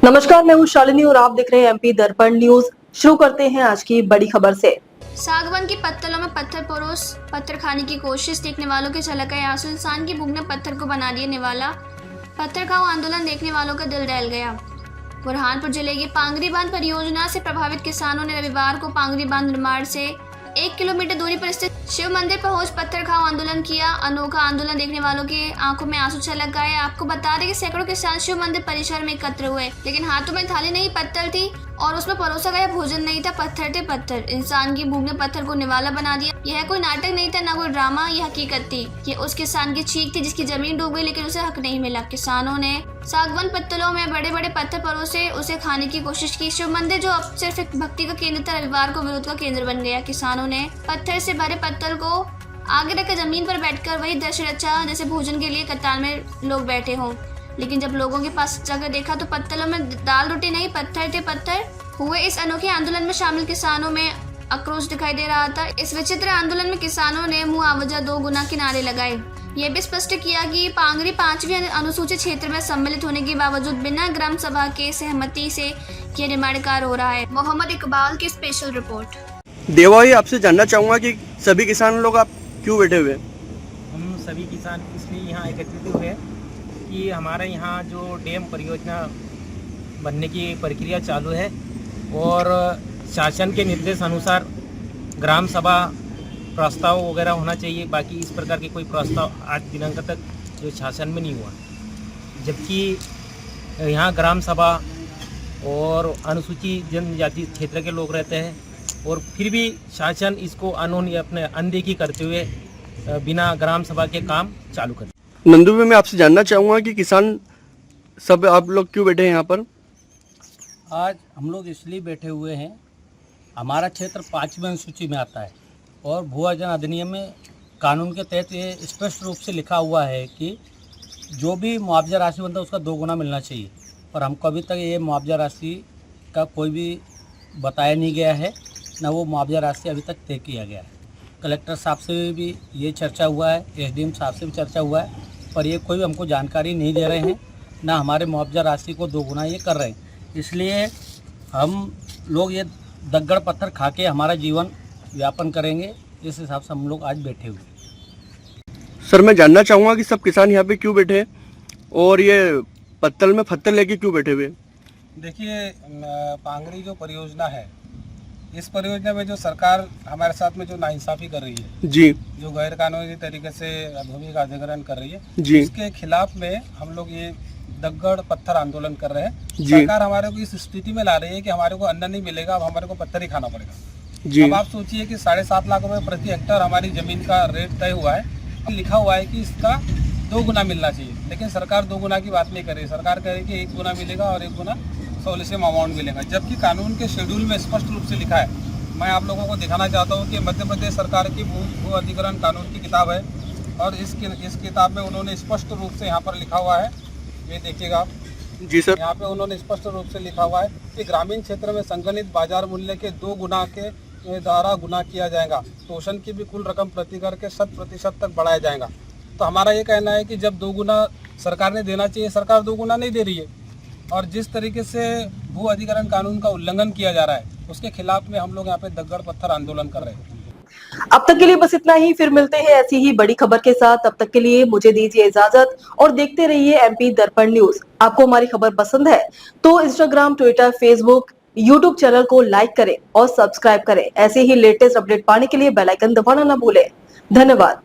नमस्कार, मैं हूँ शालिनी और आप देख रहे हैं एमपी दर्पण न्यूज। शुरू करते हैं आज की बड़ी खबर से। सागवान की पत्तलों में पत्थर परोस पत्थर खाने की कोशिश, देखने वालों की झलक है आंसू। इंसान की भूख ने पत्थर को बना दिया निवाला। पत्थर खाओ आंदोलन देखने वालों का दिल दहल गया। बुरहानपुर जिले की पांगरी बांध परियोजना से प्रभावित किसानों ने रविवार को पांगरी बांध निर्माण से 1 किलोमीटर दूरी पर स्थित शिव मंदिर पहुंच पत्थर खाओ आंदोलन किया। अनोखा आंदोलन देखने वालों की आंखों में आंसू छलक गए। आपको बता दें कि सैकड़ों किसान शिव मंदिर परिसर में एकत्र हुए, लेकिन हाथों में थाली नहीं पत्थर थी और उसमें परोसा गया भोजन नहीं था, पत्थर थे पत्थर। इंसान की भूख ने पत्थर को निवाला बना दिया। यह कोई नाटक नहीं था, ना कोई ड्रामा, यह हकीकत थी। ये उस किसान की चीख थी जिसकी जमीन डूब गई, लेकिन उसे हक नहीं मिला। किसानों ने सागवान पत्तलों में बड़े बड़े पत्थर परोसे उसे खाने की कोशिश की। शिव मंदिर जो अब सिर्फ एक भक्ति का केंद्र था, रविवार को विरोध का केंद्र बन गया। किसानों ने पत्थर से भरे पत्तल को आगे रखकर जमीन पर बैठकर वही दृश्य रचा जैसे भोजन के लिए कतार में लोग बैठे हों। लेकिन जब लोगों के पास जाकर देखा तो पत्तलों में दाल रोटी नहीं, पत्थर थे पत्थर। हुए इस अनोखे आंदोलन में शामिल किसानों में आक्रोश दिखाई दे रहा था। इस विचित्र आंदोलन में किसानों ने मुआवजा 2 गुना के नारे लगाए। यह भी स्पष्ट किया कि पांगरी 5वीं अनुसूचित क्षेत्र में सम्मिलित होने के बावजूद बिना ग्राम सभा के सहमति से यह निर्माण कार्य हो रहा है। मोहम्मद इकबाल की स्पेशल रिपोर्ट। देवा भाई, आपसे जानना चाहूँगा कि सभी किसान लोग आप क्यों बैठे हुए? हम सभी किसान इसलिए यहाँ एकत्रित हुए कि हमारे यहाँ जो डैम परियोजना बनने की प्रक्रिया चालू है और शासन के निर्देश अनुसार ग्राम सभा प्रस्ताव वगैरह होना चाहिए। बाकी इस प्रकार के कोई प्रस्ताव आज दिनांक तक जो शासन में नहीं हुआ, जबकि यहाँ ग्राम सभा और अनुसूचित जनजाति क्षेत्र के लोग रहते हैं और फिर भी शासन इसको अपने अनदेखी करते हुए बिना ग्राम सभा के काम चालू करते। नंदू भाई, मैं आपसे जानना चाहूँगा कि किसान सब आप लोग क्यों बैठे हैं यहाँ पर? आज हम लोग इसलिए बैठे हुए हैं, हमारा क्षेत्र 5वीं अनुसूची में आता है और भू अर्जन अधिनियम में कानून के तहत ये स्पष्ट रूप से लिखा हुआ है कि जो भी मुआवजा राशि बनता है उसका 2 गुना मिलना चाहिए। और हमको अभी तक ये मुआवजा राशि का कोई भी बताया नहीं गया है, ना वो मुआवजा राशि अभी तक तय किया गया है। कलेक्टर साहब से भी ये चर्चा हुआ है, एसडीएम साहब से भी चर्चा हुआ है, पर ये कोई हमको जानकारी नहीं दे रहे हैं, ना हमारे मुआवजा राशि को 2 गुना ये कर रहे हैं। इसलिए हम लोग ये दग्गड़ पत्थर खा के हमारा जीवन यापन करेंगे, इस हिसाब से हम लोग आज बैठे हुए हैं। सर, मैं जानना चाहूँगा कि सब किसान यहाँ पे क्यों बैठे हैं और ये पत्तल में पत्थर लेके क्यों बैठे हुए? देखिए, पांगरी जो परियोजना है, इस परियोजना में जो सरकार हमारे साथ में जो नाइंसाफ़ी कर रही है जी, जो गैर कानूनी तरीके से भूमि का अधिग्रहण कर रही है जी, इसके खिलाफ में हम लोग ये दग्गड़ पत्थर आंदोलन कर रहे हैं। सरकार हमारे को इस स्थिति में ला रही है कि हमारे को अन्न नहीं मिलेगा, अब हमारे को पत्थर ही खाना पड़ेगा जी। अब आप सोचिए कि 7.5 लाख रुपए प्रति हेक्टेयर हमारी जमीन का रेट तय हुआ है, लिखा हुआ है कि इसका 2 गुना मिलना चाहिए, लेकिन सरकार 2 गुना की बात नहीं कर रही। सरकार कह रही है कि 1 गुना मिलेगा और 1 गुना सोल्यूशन अमाउंट मिलेगा, जबकि कानून के शेड्यूल में स्पष्ट रूप से लिखा है। मैं आप लोगों को दिखाना चाहता हूँ कि मध्य प्रदेश सरकार की भू अधिग्रहण कानून की किताब है और इस किताब में उन्होंने स्पष्ट रूप से यहाँ पर लिखा हुआ है, ये देखिएगा आप जी सर। यहाँ पे उन्होंने स्पष्ट रूप से लिखा हुआ है कि ग्रामीण क्षेत्र में संगठित बाजार मूल्य के 2 गुना के द्वारा गुना किया जाएगा। शोषण की भी कुल रकम प्रति कर के 100% तक बढ़ाया जाएगा। तो हमारा ये कहना है कि जब 2 गुना सरकार ने देना चाहिए, सरकार 2 गुना नहीं दे रही है और जिस तरीके से भू अधिग्रहण कानून का उल्लंघन किया जा रहा है उसके खिलाफ में हम लोग यहाँ पे दग्गड़ पत्थर आंदोलन कर रहे हैं। अब तक के लिए बस इतना ही, फिर मिलते हैं ऐसी ही बड़ी खबर के साथ। तब तक के लिए मुझे दीजिए इजाजत और देखते रहिए एमपी दर्पण न्यूज। आपको हमारी खबर पसंद है तो Instagram, Twitter, Facebook, YouTube channel को लाइक करें और सब्सक्राइब करें। ऐसे ही लेटेस्ट अपडेट पाने के लिए बेल आइकन दबाना न भूलें। धन्यवाद।